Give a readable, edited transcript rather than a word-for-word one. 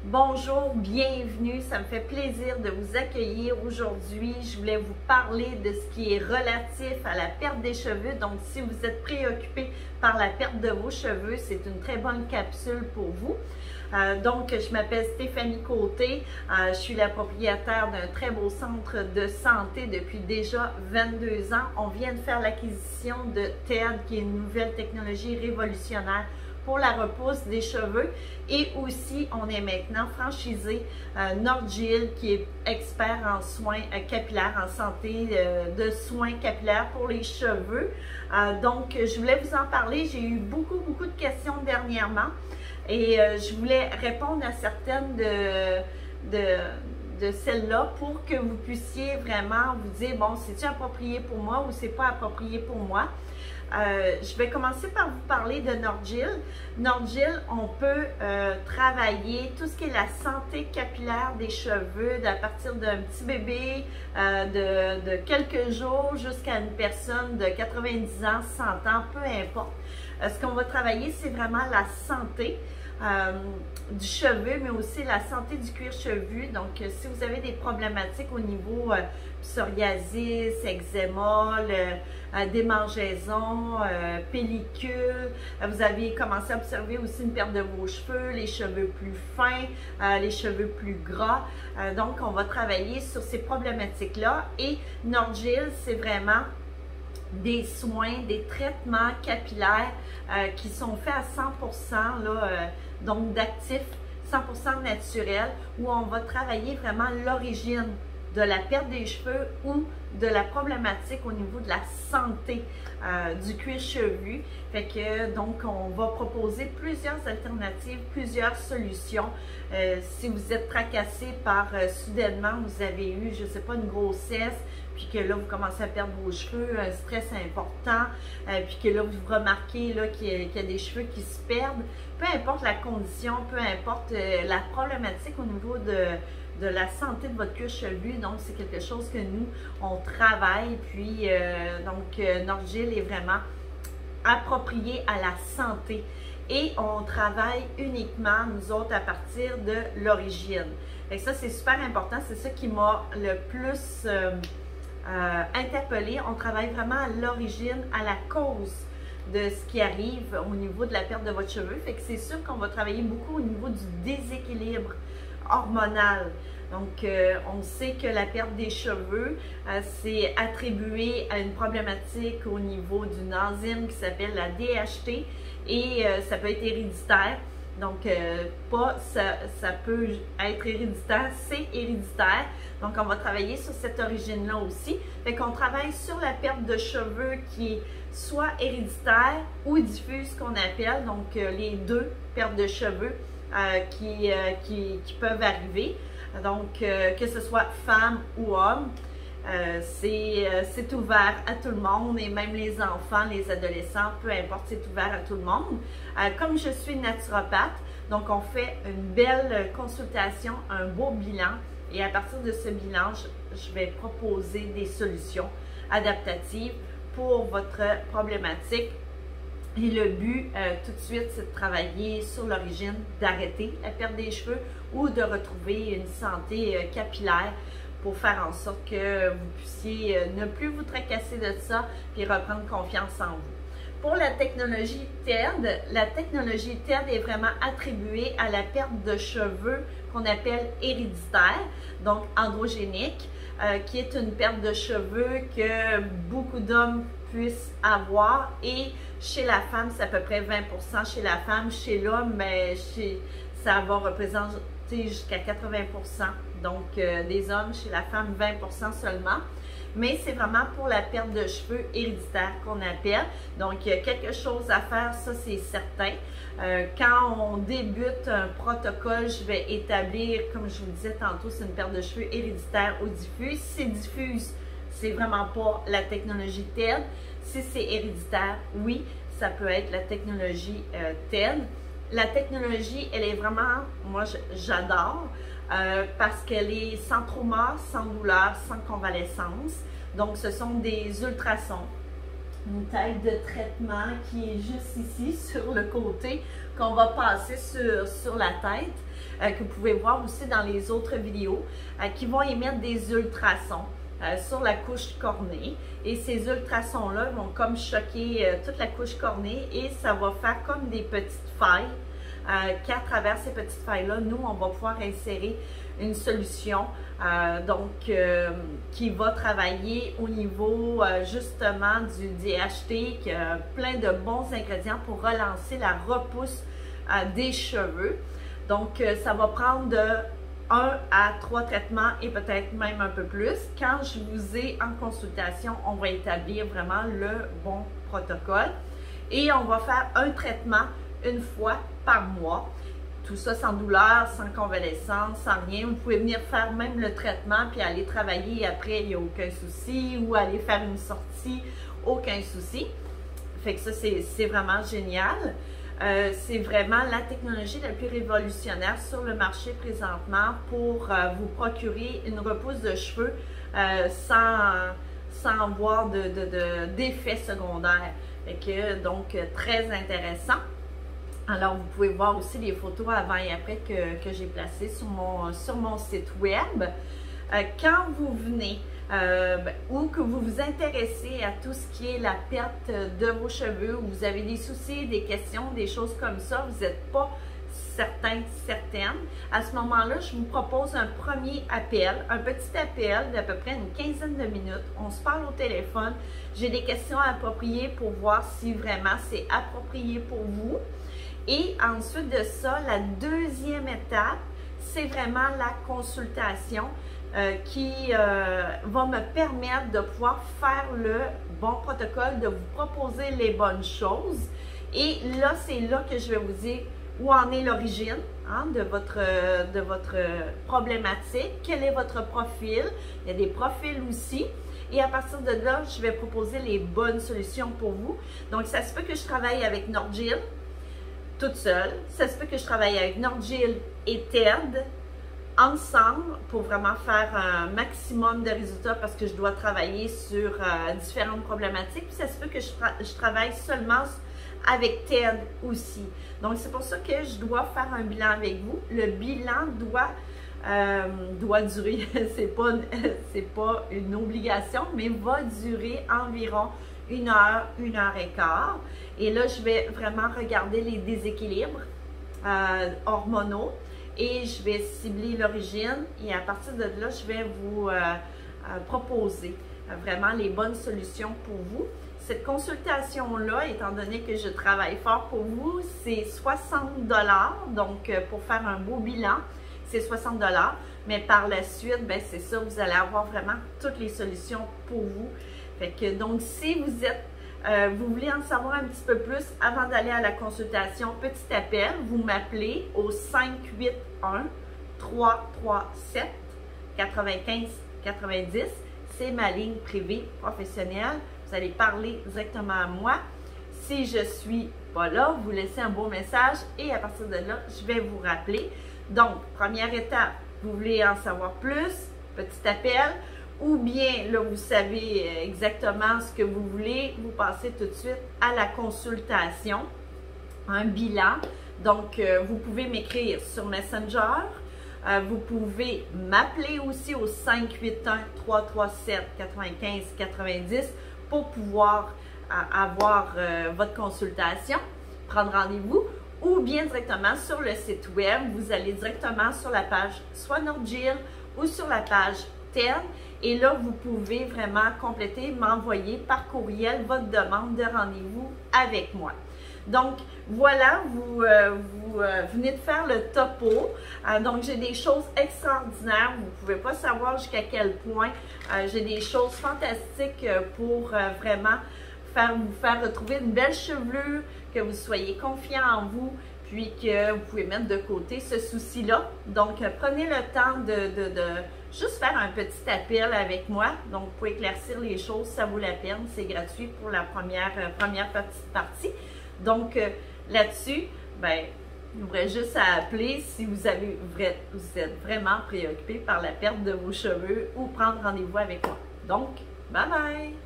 Bonjour, bienvenue, ça me fait plaisir de vous accueillir aujourd'hui. Je voulais vous parler de ce qui est relatif à la perte des cheveux. Donc, si vous êtes préoccupé par la perte de vos cheveux, c'est une très bonne capsule pour vous. Donc, je m'appelle Stéphanie Côté, je suis la propriétaire d'un très beau centre de santé depuis déjà 22 ans. On vient de faire l'acquisition de TED, qui est une nouvelle technologie révolutionnaire pour la repousse des cheveux, et aussi on est maintenant franchisé Nordgil, qui est expert en soins capillaires, en santé de soins capillaires pour les cheveux. Donc je voulais vous en parler, j'ai eu beaucoup de questions dernièrement et je voulais répondre à certaines de celles-là pour que vous puissiez vraiment vous dire, bon, c'est-tu approprié pour moi ou c'est pas approprié pour moi? Je vais commencer par vous parler de Nordgil. Nordgil, on peut travailler tout ce qui est la santé capillaire des cheveux à partir d'un petit bébé de quelques jours jusqu'à une personne de 90 ans, 100 ans, peu importe. Ce qu'on va travailler, c'est vraiment la santé du cheveu, mais aussi la santé du cuir chevelu. Donc, si vous avez des problématiques au niveau psoriasis, eczéma, démangeaison, pellicule, vous avez commencé à observer aussi une perte de vos cheveux, les cheveux plus fins, les cheveux plus gras. Donc, on va travailler sur ces problématiques-là. Et Nordgil, c'est vraiment des soins, des traitements capillaires qui sont faits à 100% là, donc d'actifs 100% naturels, où on va travailler vraiment l'origine de la perte des cheveux ou de la problématique au niveau de la santé du cuir chevelu. Fait que donc on va proposer plusieurs alternatives, plusieurs solutions. Si vous êtes tracassé par soudainement, vous avez eu, je sais pas, une grossesse, puis que là, vous commencez à perdre vos cheveux, un stress important, puis que là, vous remarquez qu'il y a des cheveux qui se perdent, peu importe la condition, peu importe la problématique au niveau de la santé de votre cuir chevelu. Donc, c'est quelque chose que nous, on travaille, puis Nordgil est vraiment approprié à la santé. Et on travaille uniquement, nous autres, à partir de l'origine. Et ça, c'est super important, c'est ça qui m'a le plus interpellé. On travaille vraiment à l'origine, à la cause de ce qui arrive au niveau de la perte de votre cheveu. Fait que c'est sûr qu'on va travailler beaucoup au niveau du déséquilibre hormonal. Donc, on sait que la perte des cheveux, c'est attribué à une problématique au niveau d'une enzyme qui s'appelle la DHT, et ça peut être héréditaire. Donc, ça peut être héréditaire, c'est héréditaire. Donc, on va travailler sur cette origine-là aussi. Fait qu'on travaille sur la perte de cheveux qui est soit héréditaire ou diffuse, qu'on appelle. Donc, les deux pertes de cheveux qui peuvent arriver. Donc, que ce soit femme ou homme, c'est ouvert à tout le monde, et même les enfants, les adolescents, peu importe, c'est ouvert à tout le monde. Comme je suis naturopathe, donc on fait une belle consultation, un beau bilan, et à partir de ce bilan, je vais proposer des solutions adaptatives pour votre problématique. Et le but, tout de suite, c'est de travailler sur l'origine, d'arrêter la perte des cheveux ou de retrouver une santé capillaire pour faire en sorte que vous puissiez ne plus vous tracasser de ça et reprendre confiance en vous. Pour la technologie TED est vraiment attribuée à la perte de cheveux qu'on appelle héréditaire, donc androgénique, qui est une perte de cheveux que beaucoup d'hommes puissent avoir, et chez la femme, c'est à peu près 20% chez la femme. Chez l'homme, ça va représenter jusqu'à 80%. Donc, des hommes, chez la femme, 20% seulement. Mais c'est vraiment pour la perte de cheveux héréditaire qu'on appelle. Donc, il y a quelque chose à faire, ça c'est certain. Quand on débute un protocole, je vais établir, comme je vous le disais tantôt, c'est une perte de cheveux héréditaire ou diffuse. Si c'est diffuse, c'est vraiment pas la technologie TED. Si c'est héréditaire, oui, ça peut être la technologie TED. La technologie, elle est vraiment, moi j'adore, parce qu'elle est sans trauma, sans douleur, sans convalescence. Donc, ce sont des ultrasons une tête de traitement qui est juste ici sur le côté qu'on va passer sur la tête, que vous pouvez voir aussi dans les autres vidéos, qui vont émettre des ultrasons sur la couche cornée, et ces ultrasons-là vont comme choquer toute la couche cornée et ça va faire comme des petites failles, qu'à travers ces petites failles-là, nous, on va pouvoir insérer une solution qui va travailler au niveau justement du DHT, qui a plein de bons ingrédients pour relancer la repousse des cheveux. Donc, ça va prendre de 1 à 3 traitements et peut-être même un peu plus. Quand je vous ai en consultation, on va établir vraiment le bon protocole et on va faire un traitement une fois par mois. Tout ça sans douleur, sans convalescence, sans rien. Vous pouvez venir faire même le traitement puis aller travailler après, il n'y a aucun souci, ou aller faire une sortie, aucun souci. Fait que ça, c'est vraiment génial. C'est vraiment la technologie la plus révolutionnaire sur le marché présentement pour vous procurer une repousse de cheveux sans avoir d'effets secondaires. Fait que, donc, très intéressant. Alors, vous pouvez voir aussi les photos avant et après que j'ai placées sur mon site web. Quand vous venez ou que vous vous intéressez à tout ce qui est la perte de vos cheveux, ou vous avez des soucis, des questions, des choses comme ça, vous n'êtes pas certaine, à ce moment-là, je vous propose un premier appel, un petit appel d'à peu près une quinzaine de minutes. On se parle au téléphone. J'ai des questions appropriées pour voir si vraiment c'est approprié pour vous. Et ensuite de ça, la deuxième étape, c'est vraiment la consultation qui va me permettre de pouvoir faire le bon protocole, de vous proposer les bonnes choses. Et là, c'est là que je vais vous dire où en est l'origine de votre problématique, quel est votre profil. Il y a des profils aussi. Et à partir de là, je vais proposer les bonnes solutions pour vous. Donc, ça se peut que je travaille avec Nord-Gil toute seule. Ça se peut que je travaille avec Nord-Gil et TED ensemble pour vraiment faire un maximum de résultats parce que je dois travailler sur différentes problématiques. Puis ça se peut que je travaille seulement avec TED aussi. Donc, c'est pour ça que je dois faire un bilan avec vous. Le bilan doit durer, c'est pas une obligation, mais va durer environ 1 heure, 1 heure et quart. Et là, je vais vraiment regarder les déséquilibres hormonaux et je vais cibler l'origine. Et à partir de là, je vais vous proposer vraiment les bonnes solutions pour vous. Cette consultation-là, étant donné que je travaille fort pour vous, c'est 60 $. Donc, pour faire un beau bilan, c'est 60 $. Mais par la suite, ben, c'est ça, vous allez avoir vraiment toutes les solutions pour vous. Fait que, donc, si vous êtes, vous voulez en savoir un petit peu plus avant d'aller à la consultation, petit appel, vous m'appelez au 581-337-95-90. C'est ma ligne privée professionnelle. Vous allez parler directement à moi. Si je ne suis pas là, vous laissez un beau message et à partir de là, je vais vous rappeler. Donc, première étape, vous voulez en savoir plus, petit appel, ou bien là, vous savez exactement ce que vous voulez, vous passez tout de suite à la consultation, un bilan. Donc, vous pouvez m'écrire sur Messenger. Vous pouvez m'appeler aussi au 581-337-95-90 pour pouvoir avoir votre consultation, prendre rendez-vous, ou bien directement sur le site web. Vous allez directement sur la page soit Nord-Gil ou sur la page TED. Et là, vous pouvez vraiment compléter, m'envoyer par courriel votre demande de rendez-vous avec moi. Donc, voilà, vous venez de faire le topo. Donc, j'ai des choses extraordinaires. Vous ne pouvez pas savoir jusqu'à quel point. J'ai des choses fantastiques pour vraiment vous faire retrouver une belle chevelure, que vous soyez confiant en vous, puis que vous pouvez mettre de côté ce souci-là. Donc, prenez le temps de juste faire un petit appel avec moi. Donc, pour éclaircir les choses, ça vaut la peine. C'est gratuit pour la première petite partie. Donc, là-dessus, ben, il vous reste juste à appeler si vous êtes vraiment préoccupé par la perte de vos cheveux ou prendre rendez-vous avec moi. Donc, bye bye!